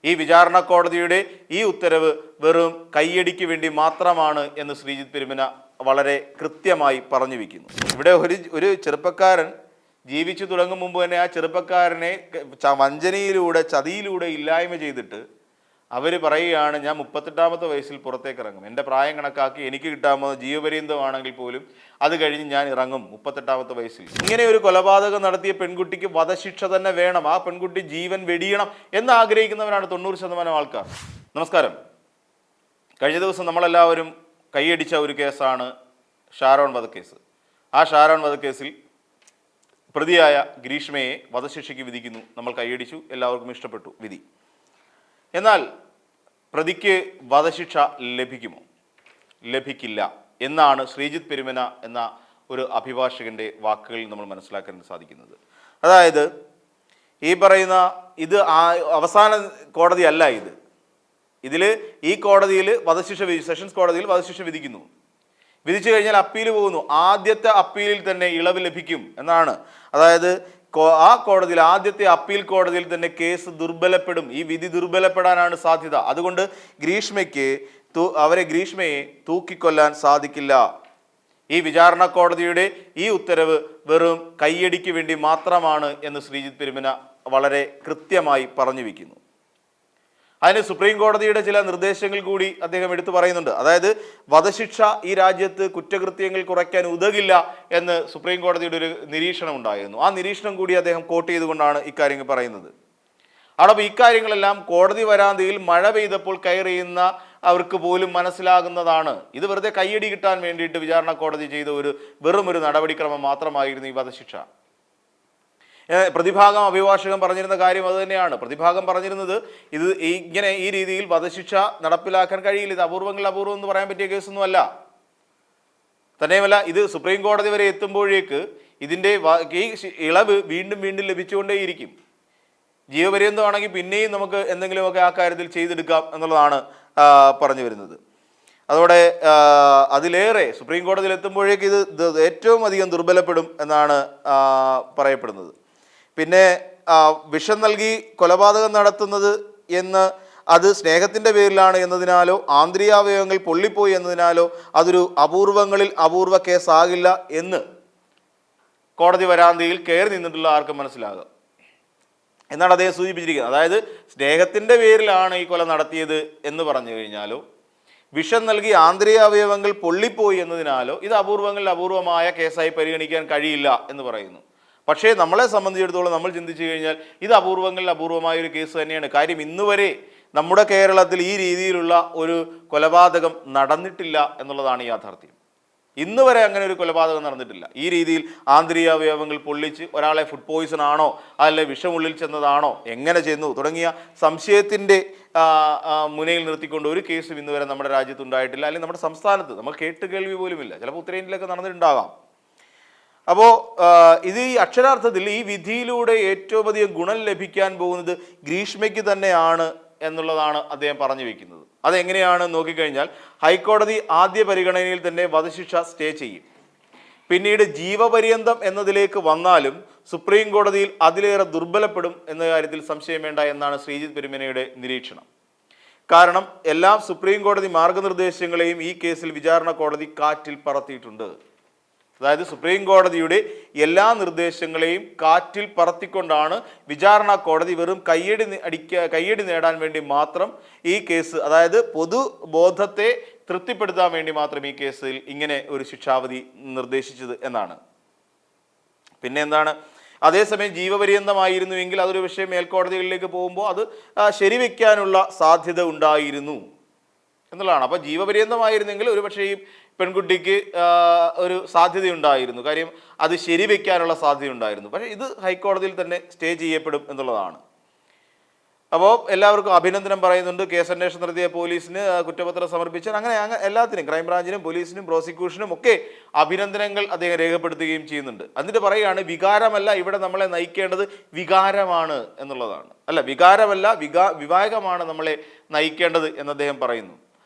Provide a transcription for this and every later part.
ഈ വിചാരണ കോടതിയുടെ ഈ ഉത്തരവ് വെറും കയ്യടിക്ക് വേണ്ടി മാത്രമാണ് എന്ന് ശ്രീജിത്ത് പെരുമന വളരെ കൃത്യമായി പറഞ്ഞു വയ്ക്കുന്നു. ഇവിടെ ഒരു ചെറുപ്പക്കാരൻ ജീവിച്ചു തുടങ്ങും മുമ്പ് തന്നെ ആ ചെറുപ്പക്കാരനെ വഞ്ചനയിലൂടെ ചതിയിലൂടെ ഇല്ലായ്മ ചെയ്തിട്ട് അവർ പറയുകയാണ്, ഞാൻ 38ാമത്തെ വയസ്സിൽ പുറത്തേക്ക് ഇറങ്ങും, എൻ്റെ പ്രായം കണക്കാക്കി എനിക്ക് കിട്ടാമോ ജീവപര്യന്തമാണെങ്കിൽ പോലും അത് കഴിഞ്ഞ് ഞാൻ ഇറങ്ങും 38ാമത്തെ വയസ്സിൽ. ഇങ്ങനെ ഒരു കൊലപാതകം നടത്തിയ പെൺകുട്ടിക്ക് വധശിക്ഷ തന്നെ വേണം, ആ പെൺകുട്ടി ജീവൻ വെടിയണം എന്ന് ആഗ്രഹിക്കുന്നവരാണ് 90% ആൾക്കാർ. നമസ്കാരം. കഴിഞ്ഞ ദിവസം നമ്മളെല്ലാവരും കൈയടിച്ച ഒരു കേസാണ് ഷാരോൺ വധക്കേസ്. ആ ഷാരോൺ വധക്കേസിൽ പ്രതിയായ ഗ്രീഷ്മയെ വധശിക്ഷയ്ക്ക് വിധിക്കുന്നു. നമ്മൾ കൈയടിച്ചു, എല്ലാവർക്കും ഇഷ്ടപ്പെട്ടു വിധി. എന്നാൽ പ്രതിക്ക് വധശിക്ഷ ലഭിക്കുമോ? ലഭിക്കില്ല എന്നാണ് ശ്രീജിത്ത് പെരുമന എന്ന ഒരു അഭിഭാഷകന്റെ വാക്കുകളിൽ നമ്മൾ മനസ്സിലാക്കാൻ സാധിക്കുന്നത്. അതായത് ഈ പറയുന്ന ഇത് അവസാന കോടതിയല്ല, ഇതിൽ ഈ കോടതിയിൽ വധശിക്ഷ സെഷൻസ് കോടതിയിൽ വധശിക്ഷ വിധിക്കുന്നു. വിധിച്ചു കഴിഞ്ഞാൽ അപ്പീൽ പോകുന്നു. ആദ്യത്തെ അപ്പീലിൽ തന്നെ ഇളവ് ലഭിക്കും എന്നാണ്. അതായത് ആ കോടതിയിൽ ആദ്യത്തെ അപ്പീൽ കോടതിയിൽ തന്നെ കേസ് ദുർബലപ്പെടും, ഈ വിധി ദുർബലപ്പെടാനാണ് സാധ്യത. അതുകൊണ്ട് ഗ്രീഷ്മയെ തൂക്കിക്കൊല്ലാൻ സാധിക്കില്ല. ഈ വിചാരണ കോടതിയുടെ ഈ ഉത്തരവ് വെറും കയ്യടിക്ക് വേണ്ടി മാത്രമാണ് എന്ന് ശ്രീജിത്ത് പെരുമന വളരെ കൃത്യമായി പറഞ്ഞു വയ്ക്കുന്നു. അതിന് സുപ്രീം കോടതിയുടെ ചില നിർദ്ദേശങ്ങൾ കൂടി അദ്ദേഹം എടുത്തു പറയുന്നുണ്ട്. അതായത് വധശിക്ഷ ഈ രാജ്യത്ത് കുറ്റകൃത്യങ്ങൾ കുറയ്ക്കാൻ ഉതകില്ല എന്ന് സുപ്രീം കോടതിയുടെ ഒരു നിരീക്ഷണം ഉണ്ടായിരുന്നു. ആ നിരീക്ഷണം കൂടി അദ്ദേഹം കോട്ട് ചെയ്തുകൊണ്ടാണ് ഇക്കാര്യങ്ങൾ പറയുന്നത്. അവിടെ ഇക്കാര്യങ്ങളെല്ലാം കോടതി വരാന്തയിൽ മഴ പെയ്തപ്പോൾ കയറിയുന്ന അവർക്ക് പോലും മനസ്സിലാകുന്നതാണ്. ഇത് വെറുതെ കയ്യടി കിട്ടാൻ വേണ്ടിയിട്ട് വിചാരണ കോടതി ചെയ്ത വെറും ഒരു നടപടിക്രമം മാത്രമായിരുന്നു ഈ വധശിക്ഷ. പ്രതിഭാഗം അഭിഭാഷകൻ പറഞ്ഞിരുന്ന കാര്യം അത് തന്നെയാണ്. പ്രതിഭാഗം പറഞ്ഞിരുന്നത് ഇത് ഇങ്ങനെ ഈ രീതിയിൽ വധശിക്ഷ നടപ്പിലാക്കാൻ കഴിയില്ല, ഇത് അപൂർവം എന്ന് പറയാൻ പറ്റിയ കേസൊന്നുമല്ല. തന്നെയുമല്ല, ഇത് സുപ്രീം കോടതി വരെ എത്തുമ്പോഴേക്ക് ഇതിൻ്റെ ഈ ഇളവ് വീണ്ടും ലഭിച്ചുകൊണ്ടേയിരിക്കും. ജീവപര്യന്തമാണെങ്കിൽ പിന്നെയും നമുക്ക് എന്തെങ്കിലുമൊക്കെ ആ കാര്യത്തിൽ ചെയ്തെടുക്കാം എന്നുള്ളതാണ് പറഞ്ഞു വരുന്നത്. അതോടെ അതിലേറെ സുപ്രീം കോടതിയിൽ എത്തുമ്പോഴേക്ക് ഇത് ഏറ്റവും അധികം ദുർബലപ്പെടും എന്നാണ് പറയപ്പെടുന്നത്. പിന്നെ വിഷം നൽകി കൊലപാതകം നടത്തുന്നത് അത് സ്നേഹത്തിൻ്റെ പേരിലാണ് എന്നതിനാലോ ആന്തരികാവയവങ്ങൾ പൊള്ളിപ്പോയി എന്നതിനാലോ അതൊരു അപൂർവ കേസാകില്ല എന്ന് കോടതി വരാന്തയിൽ കയറി നിന്നിട്ടുള്ള ആർക്കും മനസ്സിലാകുക എന്നാണ് അദ്ദേഹം സൂചിപ്പിച്ചിരിക്കുന്നത്. അതായത് സ്നേഹത്തിൻ്റെ പേരിലാണ് ഈ കൊല നടത്തിയത് എന്ന് പറഞ്ഞു കഴിഞ്ഞാലോ വിഷം നൽകി ആന്തരികാവയവങ്ങൾ പൊള്ളിപ്പോയി എന്നതിനാലോ ഇത് അപൂർവമായ കേസായി പരിഗണിക്കാൻ കഴിയില്ല എന്ന് പറയുന്നു. പക്ഷേ നമ്മളെ സംബന്ധിച്ചിടത്തോളം നമ്മൾ ചിന്തിച്ചു കഴിഞ്ഞാൽ ഇത് അപൂർവമായ ഒരു കേസ് തന്നെയാണ്. കാര്യം ഇന്നുവരെ നമ്മുടെ കേരളത്തിൽ ഈ രീതിയിലുള്ള ഒരു കൊലപാതകം നടന്നിട്ടില്ല എന്നുള്ളതാണ് യാഥാർത്ഥ്യം. ഇന്ന് വരെ അങ്ങനെ ഒരു കൊലപാതകം നടന്നിട്ടില്ല. ഈ രീതിയിൽ ആന്തരികാവയവങ്ങൾ പൊള്ളിച്ച് ഒരാളെ ഫുഡ് പോയിസൺ ആണോ അതല്ല വിഷമുള്ളിൽ ചെന്നതാണോ എങ്ങനെ ചെന്നു തുടങ്ങിയ സംശയത്തിൻ്റെ മുനയിൽ നിർത്തിക്കൊണ്ട് ഒരു കേസും ഇന്ന് വരെ നമ്മുടെ രാജ്യത്ത് ഉണ്ടായിട്ടില്ല, അല്ലെങ്കിൽ നമ്മുടെ സംസ്ഥാനത്ത് നമ്മൾ കേട്ടുകേൾവി പോലുമില്ല. ചിലപ്പോൾ ഉത്തരേന്ത്യയിലൊക്കെ നടന്നിട്ടുണ്ടാകാം. അപ്പോൾ ഇത് ഈ അക്ഷരാർത്ഥത്തിൽ ഈ വിധിയിലൂടെ ഏറ്റവും അധികം ഗുണം ലഭിക്കാൻ പോകുന്നത് ഗ്രീഷ്മയ്ക്ക് തന്നെയാണ് എന്നുള്ളതാണ് അദ്ദേഹം പറഞ്ഞു വയ്ക്കുന്നത്. അതെങ്ങനെയാണ് നോക്കിക്കഴിഞ്ഞാൽ ഹൈക്കോടതി ആദ്യ പരിഗണനയിൽ തന്നെ വധശിക്ഷ സ്റ്റേ ചെയ്യും. പിന്നീട് ജീവപര്യന്തം എന്നതിലേക്ക് വന്നാലും സുപ്രീം കോടതിയിൽ അതിലേറെ ദുർബലപ്പെടും എന്ന കാര്യത്തിൽ സംശയം വേണ്ട എന്നാണ് ശ്രീജിത്ത് പെരുമനയുടെ നിരീക്ഷണം. കാരണം എല്ലാ സുപ്രീം കോടതി മാർഗനിർദ്ദേശങ്ങളെയും ഈ കേസിൽ വിചാരണ കോടതി കാറ്റിൽ പറത്തിയിട്ടുണ്ട്. അതായത് സുപ്രീം കോടതിയുടെ എല്ലാ നിർദ്ദേശങ്ങളെയും കാറ്റിൽ പറത്തിക്കൊണ്ടാണ് വിചാരണ കോടതി വെറും കയ്യടി നേടാൻ വേണ്ടി മാത്രം ഈ കേസ്, അതായത് പൊതുബോധത്തെ തൃപ്തിപ്പെടുത്താൻ വേണ്ടി മാത്രം ഈ കേസിൽ ഇങ്ങനെ ഒരു ശിക്ഷാവിധി നിർദ്ദേശിച്ചത് എന്നാണ്. പിന്നെ എന്താണ്, അതേസമയം ജീവപര്യന്തമായിരുന്നുവെങ്കിൽ അതൊരു വിഷയം മേൽക്കോടതികളിലേക്ക് പോകുമ്പോൾ അത് ശരിവെക്കാനുള്ള സാധ്യത ഉണ്ടായിരുന്നു എന്നുള്ളതാണ്. അപ്പോൾ ജീവപര്യന്തമായിരുന്നെങ്കിൽ ഒരു പക്ഷേ ഈ പെൺകുട്ടിക്ക് ഒരു സാധ്യതയുണ്ടായിരുന്നു, കാര്യം അത് ശരിവെക്കാനുള്ള സാധ്യതയുണ്ടായിരുന്നു. പക്ഷേ ഇത് ഹൈക്കോടതിയിൽ തന്നെ സ്റ്റേ ചെയ്യപ്പെടും എന്നുള്ളതാണ്. അപ്പോൾ എല്ലാവർക്കും അഭിനന്ദനം പറയുന്നുണ്ട്. കേസന്വേഷണം നടത്തിയ പോലീസിന് കുറ്റപത്രം സമർപ്പിച്ചാൽ അങ്ങനെ എല്ലാത്തിനും ക്രൈംബ്രാഞ്ചിനും പോലീസിനും പ്രോസിക്യൂഷനും ഒക്കെ അഭിനന്ദനങ്ങൾ അദ്ദേഹം രേഖപ്പെടുത്തുകയും ചെയ്യുന്നുണ്ട്. എന്നിട്ട് പറയുകയാണ്, വികാരമല്ല ഇവിടെ നമ്മളെ നയിക്കേണ്ടത് വികാരമാണ് എന്നുള്ളതാണ്. അല്ല, വികാരമല്ല വിവേകമാണ് നമ്മളെ നയിക്കേണ്ടത് എന്ന് അദ്ദേഹം പറയുന്നു.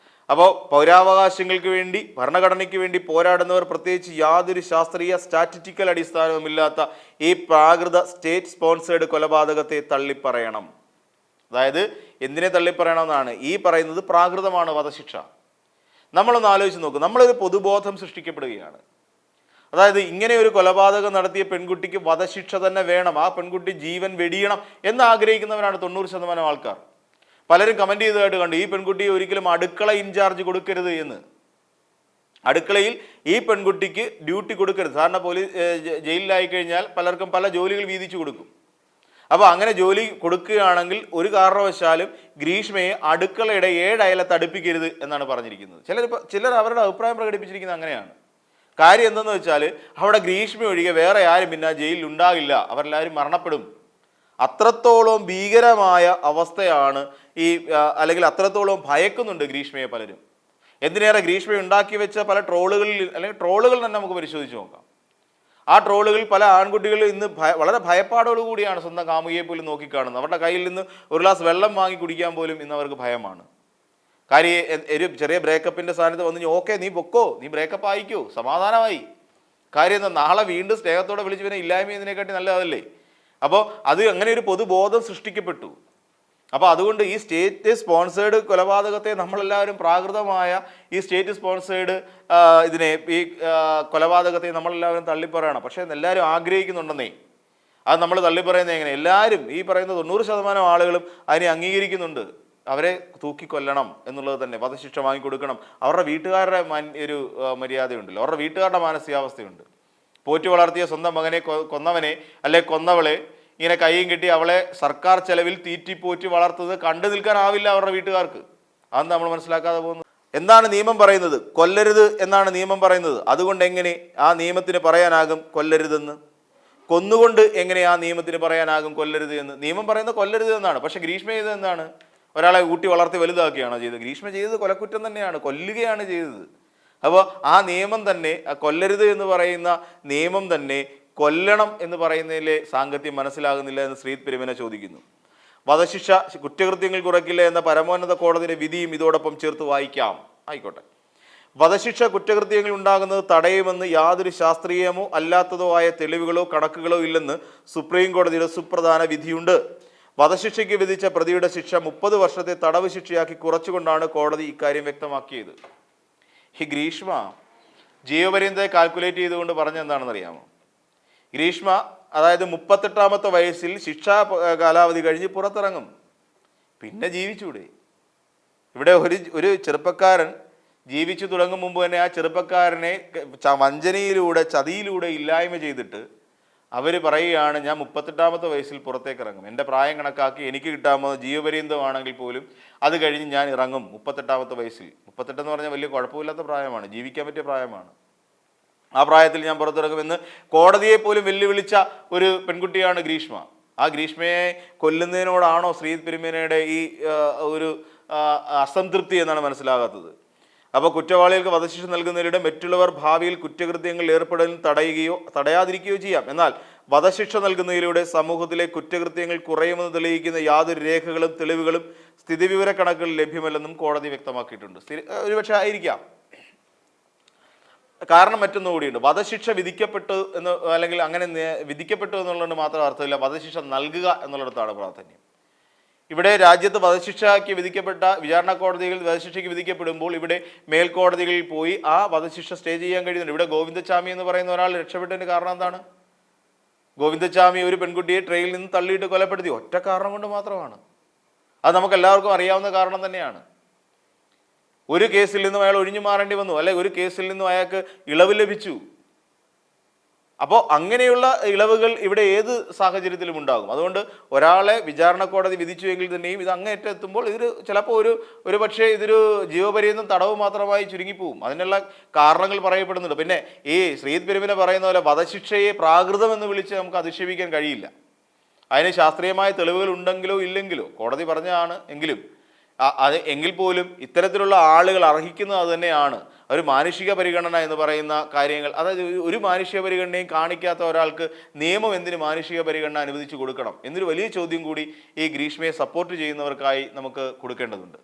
അപ്പോൾ പൗരാവകാശങ്ങൾക്ക് വേണ്ടി ഭരണഘടനയ്ക്ക് വേണ്ടി പോരാടുന്നവർ, പ്രത്യേകിച്ച് യാതൊരു ശാസ്ത്രീയ സ്റ്റാറ്റിസ്റ്റിക്കൽ അടിസ്ഥാനവുമില്ലാത്ത ഈ പ്രാകൃത സ്റ്റേറ്റ് സ്പോൺസേഡ് കൊലപാതകത്തെ തള്ളിപ്പറയണം. അതായത് എന്തിനെ തള്ളിപ്പറയണമെന്നാണ് ഈ പറയുന്നത്? പ്രാകൃതമാണ് വധശിക്ഷ. നമ്മളൊന്ന് ആലോചിച്ച് നോക്കും, നമ്മളൊരു പൊതുബോധം സൃഷ്ടിക്കപ്പെടുകയാണ്. അതായത് ഇങ്ങനെ ഒരു കൊലപാതകം നടത്തിയ പെൺകുട്ടിക്ക് വധശിക്ഷ തന്നെ വേണം, ആ പെൺകുട്ടി ജീവൻ വെടിയണം എന്ന് ആഗ്രഹിക്കുന്നവരാണ് 90% ആൾക്കാർ. പലരും കമന്റ് ചെയ്തതായിട്ട് കണ്ടു, ഈ പെൺകുട്ടിയെ ഒരിക്കലും അടുക്കള ഇൻചാർജ് കൊടുക്കരുത് എന്ന്. അടുക്കളയിൽ ഈ പെൺകുട്ടിക്ക് ഡ്യൂട്ടി കൊടുക്കരുത്. സാധാരണ പോലീസ് ജയിലിലായി കഴിഞ്ഞാൽ പലർക്കും പല ജോലികൾ വീതിച്ചു കൊടുക്കും. അപ്പോൾ അങ്ങനെ ജോലി കൊടുക്കുകയാണെങ്കിൽ ഒരു കാരണവശാലും ഗ്രീഷ്മയെ അടുക്കളയുടെ 7 അയലത്ത് അടുപ്പിക്കരുത് എന്നാണ് പറഞ്ഞിരിക്കുന്നത്. ചിലർ അവരുടെ അഭിപ്രായം പ്രകടിപ്പിച്ചിരിക്കുന്നത് അങ്ങനെയാണ്. കാര്യം എന്തെന്ന് വെച്ചാൽ അവിടെ ഗ്രീഷ്മ ഒഴികെ വേറെ ആരും പിന്നെ ജയിലിൽ ഉണ്ടാകില്ല, അവരെല്ലാവരും മരണപ്പെടും. അത്രത്തോളം ഭീകരമായ അവസ്ഥയാണ് അല്ലെങ്കിൽ അത്രത്തോളം ഭയക്കുന്നുണ്ട് ഗ്രീഷ്മയെ പലരും. എന്തിനേറെ ഗ്രീഷ്മ ഉണ്ടാക്കി വെച്ച പല ട്രോളുകളിൽ അല്ലെങ്കിൽ ട്രോളുകൾ തന്നെ നമുക്ക് പരിശോധിച്ച് നോക്കാം. ആ ട്രോളുകളിൽ പല ആൺകുട്ടികൾ ഇന്ന് വളരെ ഭയപ്പാടോടുകൂടിയാണ് സ്വന്തം കാമുകിയെ പോലും നോക്കിക്കാണുന്നത്. അവരുടെ കയ്യിൽ നിന്ന് ഒരു ഗ്ലാസ് വെള്ളം വാങ്ങി കുടിക്കാൻ പോലും ഇന്ന് അവർക്ക് ഭയമാണ്. കാര്യം ഒരു ചെറിയ ബ്രേക്കപ്പിൻ്റെ സ്ഥാനത്ത് വന്നു, ഓക്കെ നീ പൊക്കോ, നീ ബ്രേക്കപ്പ് ആയിക്കോ, സമാധാനമായി. കാര്യം എന്താ, നാളെ വീണ്ടും സ്നേഹത്തോടെ വിളിച്ച് പിന്നെ ഇല്ലായ്മ ഇതിനെക്കാട്ടി നല്ലതല്ലേ? അപ്പോൾ അത് അങ്ങനെ ഒരു പൊതുബോധം സൃഷ്ടിക്കപ്പെട്ടു. അപ്പോൾ അതുകൊണ്ട് ഈ സ്റ്റേറ്റ് സ്പോൺസേഡ് കൊലപാതകത്തെ നമ്മളെല്ലാവരും പ്രാകൃതമായ ഈ സ്റ്റേറ്റ് സ്പോൺസേഡ് ഈ കൊലപാതകത്തെ നമ്മളെല്ലാവരും തള്ളിപ്പറയണം. പക്ഷേ എല്ലാവരും ആഗ്രഹിക്കുന്നുണ്ടെന്നേ, അത് നമ്മൾ തള്ളിപ്പറയുന്നത് എങ്ങനെ? എല്ലാവരും ഈ പറയുന്ന 90% ആളുകളും അതിനെ അംഗീകരിക്കുന്നുണ്ട്. അവരെ തൂക്കിക്കൊല്ലണം എന്നുള്ളത് തന്നെ, വധശിക്ഷ വാങ്ങിക്കൊടുക്കണം. അവരുടെ വീട്ടുകാരുടെ ഒരു മര്യാദയുണ്ടല്ലോ, അവരുടെ വീട്ടുകാരുടെ മാനസികാവസ്ഥയുണ്ട്. പോറ്റി വളർത്തിയ സ്വന്തം മകനെ കൊന്നവനെ അല്ലെ കൊന്നവളെ ഇങ്ങനെ കൈയും കെട്ടി അവളെ സർക്കാർ ചെലവിൽ തീറ്റിപ്പോറ്റി വളർത്തുന്നത് കണ്ടു നിൽക്കാനാവില്ല അവരുടെ വീട്ടുകാർക്ക്. അതെന്ന് നമ്മൾ മനസ്സിലാക്കാതെ പോകുന്നു. എന്താണ് നിയമം പറയുന്നത്? കൊല്ലരുത് എന്നാണ് നിയമം പറയുന്നത്. അതുകൊണ്ട് എങ്ങനെ ആ നിയമത്തിന് പറയാനാകും കൊല്ലരുതെന്ന്? കൊന്നുകൊണ്ട് എങ്ങനെ ആ നിയമത്തിന് പറയാനാകും കൊല്ലരുത് എന്ന്? നിയമം പറയുന്നത് കൊല്ലരുത് എന്നാണ്. പക്ഷെ ഗ്രീഷ്മ ചെയ്തത് എന്താണ്? ഒരാളെ ഊട്ടി വളർത്തി വലുതാക്കുകയാണോ ചെയ്തത്? ഗ്രീഷ്മ ചെയ്തത് കൊലക്കുറ്റം തന്നെയാണ്, കൊല്ലുകയാണ് ചെയ്തത്. അപ്പോൾ ആ നിയമം തന്നെ, കൊല്ലരുത് എന്ന് പറയുന്ന നിയമം തന്നെ കൊല്ലണം എന്ന് പറയുന്നതിലെ സാങ്കത്യം മനസ്സിലാകുന്നില്ല എന്ന് ശ്രീത് പെരുമന ചോദിക്കുന്നു. വധശിക്ഷ കുറ്റകൃത്യങ്ങൾ കുറയ്ക്കില്ല എന്ന പരമോന്നത കോടതിയുടെ വിധിയും ഇതോടൊപ്പം ചേർത്ത് വായിക്കാം. ആയിക്കോട്ടെ. വധശിക്ഷ കുറ്റകൃത്യങ്ങൾ ഉണ്ടാകുന്നത് തടയുമെന്ന് യാതൊരു ശാസ്ത്രീയമോ അല്ലാത്തതോ ആയ തെളിവുകളോ കണക്കുകളോ ഇല്ലെന്ന് സുപ്രീം കോടതിയുടെ സുപ്രധാന വിധിയുണ്ട്. വധശിക്ഷയ്ക്ക് വിധിച്ച പ്രതിയുടെ ശിക്ഷ 30 വർഷത്തെ തടവ് ശിക്ഷയാക്കി കുറച്ചുകൊണ്ടാണ് കോടതി ഇക്കാര്യം വ്യക്തമാക്കിയത്. ഈ ഗ്രീഷ്മ ജീവപര്യന്തം കാൽക്കുലേറ്റ് ചെയ്തുകൊണ്ട് പറഞ്ഞെന്താണെന്ന് അറിയാമോ? ഗ്രീഷ്മ അതായത് 38ാമത്തെ വയസ്സിൽ ശിക്ഷാ കാലാവധി കഴിഞ്ഞ് പുറത്തിറങ്ങും, പിന്നെ ജീവിച്ചൂടെ? ഇവിടെ ഒരു ചെറുപ്പക്കാരൻ ജീവിച്ചു തുടങ്ങും മുമ്പ് തന്നെ ആ ചെറുപ്പക്കാരനെ വഞ്ചനയിലൂടെ ചതിയിലൂടെ ഇല്ലായ്മ ചെയ്തിട്ട് അവർ പറയുകയാണ്, ഞാൻ 38ാമത്തെ വയസ്സിൽ പുറത്തേക്ക് ഇറങ്ങും, എൻ്റെ പ്രായം കണക്കാക്കി എനിക്ക് കിട്ടാമോ ജീവപര്യന്തമാണെങ്കിൽ പോലും അത് കഴിഞ്ഞ് ഞാൻ ഇറങ്ങും 38ാമത്തെ വയസ്സിൽ. 38 എന്ന് പറഞ്ഞാൽ വലിയ കുഴപ്പമില്ലാത്ത പ്രായമാണ്, ജീവിക്കാൻ പറ്റിയ പ്രായമാണ്. ആ പ്രായത്തിൽ ഞാൻ പുറത്തിറങ്ങുമെന്ന് കോടതിയെ പോലും വെല്ലുവിളിച്ച ഒരു പെൺകുട്ടിയാണ് ഗ്രീഷ്മ. ആ ഗ്രീഷ്മയെ കൊല്ലുന്നതിനോടാണോ ശ്രീത് പെരുമേനയുടെ ഈ ഒരു അസംതൃപ്തി എന്നാണ് മനസ്സിലാകാത്തത്. അപ്പോൾ കുറ്റവാളികൾക്ക് വധശിക്ഷ നൽകുന്നതിലൂടെ മറ്റുള്ളവർ ഭാവിയിൽ കുറ്റകൃത്യങ്ങളിൽ ഏർപ്പെടൽ തടയാതിരിക്കുകയോ ചെയ്യാം. എന്നാൽ വധശിക്ഷ നൽകുന്നതിലൂടെ സമൂഹത്തിലെ കുറ്റകൃത്യങ്ങൾ കുറയുമെന്ന് തെളിയിക്കുന്ന യാതൊരു രേഖകളും തെളിവുകളും സ്ഥിതിവിവര കണക്കുകൾ ലഭ്യമല്ലെന്നും കോടതി വ്യക്തമാക്കിയിട്ടുണ്ട്. ഒരുപക്ഷെ ആയിരിക്കാം. കാരണം മറ്റൊന്നുകൂടിയുണ്ട്, വധശിക്ഷ വിധിക്കപ്പെട്ടു എന്ന് അല്ലെങ്കിൽ അങ്ങനെ വിധിക്കപ്പെട്ടു എന്നുള്ളതുകൊണ്ട് മാത്രം അർത്ഥമില്ല, വധശിക്ഷ നൽകുക എന്നുള്ളിടത്താണ് പ്രാധാന്യം. ഇവിടെ രാജ്യത്ത് വധശിക്ഷയ്ക്ക് വിധിക്കപ്പെട്ട വിചാരണ കോടതികളിൽ വധശിക്ഷയ്ക്ക് വിധിക്കപ്പെടുമ്പോൾ ഇവിടെ മേൽക്കോടതികളിൽ പോയി ആ വധശിക്ഷ സ്റ്റേ ചെയ്യാൻ കഴിയുന്നുണ്ട്. ഇവിടെ ഗോവിന്ദച്ചാമി എന്ന് പറയുന്ന ഒരാൾ രക്ഷപ്പെട്ടതിന് കാരണം എന്താണ്? ഗോവിന്ദച്ചാമി ഒരു പെൺകുട്ടിയെ ട്രെയിനിൽ നിന്ന് തള്ളിയിട്ട് കൊലപ്പെടുത്തി, ഒറ്റ കാരണം കൊണ്ട് മാത്രമാണ്. അത് നമുക്ക് എല്ലാവർക്കും അറിയാവുന്ന കാരണം തന്നെയാണ്. ഒരു കേസിൽ നിന്നും അയാൾ ഒഴിഞ്ഞു മാറേണ്ടി വന്നു, അല്ലെ ഒരു കേസിൽ നിന്നും അയാൾക്ക് ഇളവ് ലഭിച്ചു. അപ്പോൾ അങ്ങനെയുള്ള ഇളവുകൾ ഇവിടെ ഏത് സാഹചര്യത്തിലും ഉണ്ടാകും. അതുകൊണ്ട് ഒരാളെ വിചാരണ കോടതി വിധിച്ചുവെങ്കിൽ തന്നെയും ഇത് അങ്ങേറ്റം എത്തുമ്പോൾ ഇതൊരു ചിലപ്പോൾ ഒരു പക്ഷേ ഇതൊരു ജീവപര്യന്തം തടവ് മാത്രമായി ചുരുങ്ങിപ്പോവും. അതിനുള്ള കാരണങ്ങൾ പറയപ്പെടുന്നുണ്ട്. പിന്നെ ഈ ശ്രീത് പെരുമന പറയുന്ന പോലെ വധശിക്ഷയെ പ്രാകൃതം എന്ന് വിളിച്ച് നമുക്ക് അധിക്ഷേപിക്കാൻ കഴിയില്ല. അതിന് ശാസ്ത്രീയമായ തെളിവുകൾ ഉണ്ടെങ്കിലോ ഇല്ലെങ്കിലോ കോടതി പറഞ്ഞതാണ് എങ്കിലും എങ്കിൽ പോലും ഇത്തരത്തിലുള്ള ആളുകൾ അർഹിക്കുന്നത് അത് തന്നെയാണ്. ഒരു മാനുഷിക പരിഗണന എന്ന് പറയുന്ന കാര്യങ്ങൾ, അതായത് ഒരു മാനുഷിക പരിഗണനയും കാണിക്കാത്ത ഒരാൾക്ക് നിയമം എന്തിന് മാനുഷിക പരിഗണന അനുവദിച്ചു കൊടുക്കണം എന്നൊരു വലിയ ചോദ്യം കൂടി ഈ ഗ്രീഷ്മയെ സപ്പോർട്ട് ചെയ്യുന്നവർക്കായി നമുക്ക് കൊടുക്കേണ്ടതുണ്ട്.